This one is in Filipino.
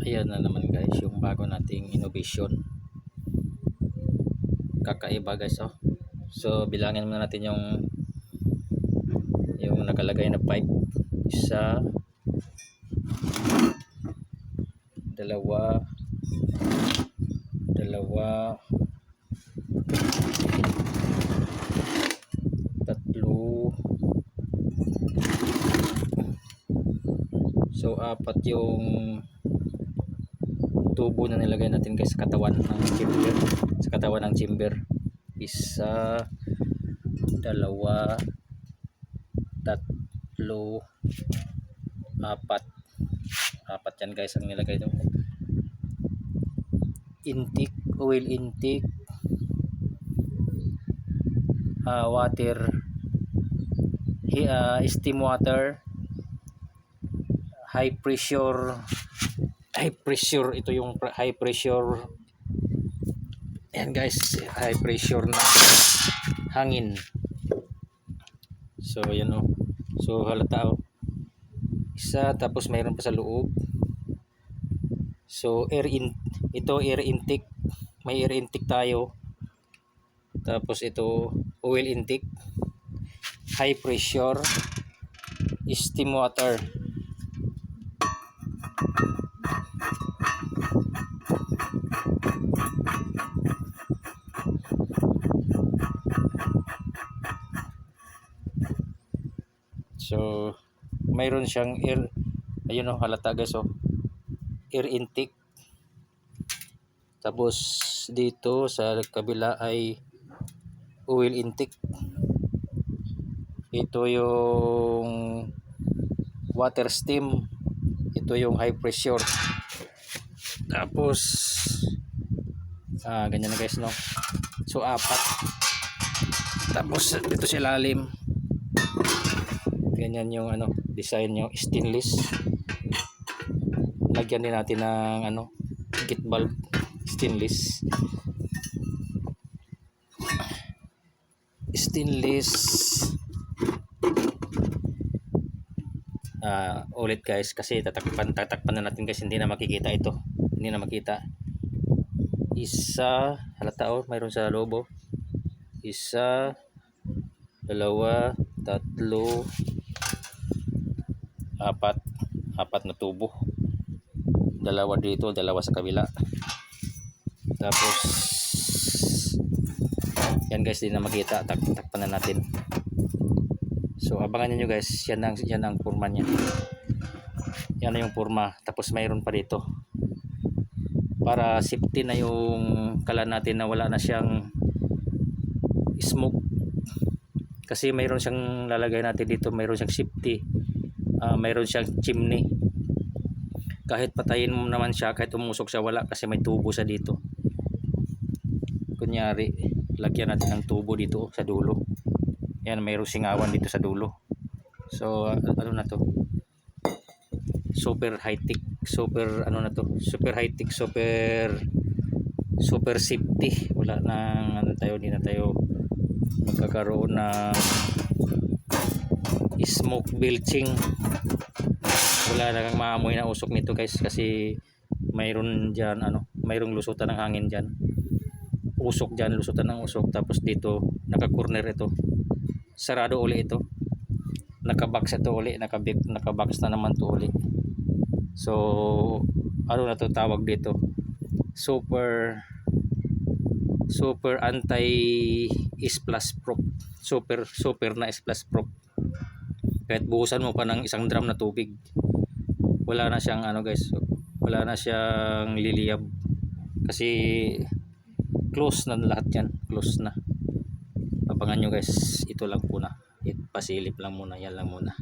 Ayan na naman guys yung bago nating innovation, kakaiba guys. So bilangin muna natin yung nakalagay na pipe. Isa, dalawa, tatlo, so apat yung tubo na nilagay natin guys sa katawan ng chamber. Isa, dalawa, tatlo, apat yan guys ang nilagay doon. Intake, oil intake, water, steam water, high pressure, ito yung high pressure. Ayan guys, high pressure na hangin. So yan so halata isa, tapos mayroon pa sa loob. So air intake, may air intake tayo. Tapos ito oil intake, high pressure, steam water. So mayroon siyang air, ayun halata guys air intake. Tapos dito sa kabila ay oil intake. Ito yung water steam, ito yung high pressure. Tapos ganyan na guys so apat. Tapos dito sa ilalim ganyan yung design yung stainless. Lagyan din natin ng gate valve stainless. Ulit guys kasi tatakpan na natin guys, hindi na makikita ito, hindi na makita. Isa, halata mayroon sa loob. Isa, dalawa, tatlo, apat na tubo. Dalawa dito, dalawa sa kabila. Tapos yan guys, hindi na makita, takpan na natin. So abangan niyo guys, yan ang forma niya. Yan na yung forma. Tapos mayroon pa dito para safety na yung kalan natin, na wala na siyang smoke. Kasi mayroon siyang lalagay natin dito, mayroon siyang safety, mayroon siyang chimney. Kahit patayin mo naman siya, kahit umusok siya, wala, kasi may tubo sa dito. Kunyari lagyan natin ng tubo dito sa dulo. Yan, mayroong singawan dito sa dulo. So ano na to, super high tech, super safety. Wala nang hindi na tayo magkakaroon ng smoke belching. Wala na kang maamoy na usok nito guys, kasi mayroon diyan mayroong lusutan ng hangin diyan, usok diyan, lusutan ng usok. Tapos dito naka-corner ito, sarado uli ito, naka-box ito uli, naka-box na naman to uli. So na to tawag dito, super anti-splash proof, super na splash proof. Kahit buhusan mo pa ng isang drum na tubig, wala na siyang guys, wala na siyang liliyab, kasi close na lahat yan, close na. Abangan nyo guys, ito lang muna, pasilip lang muna, yan lang muna.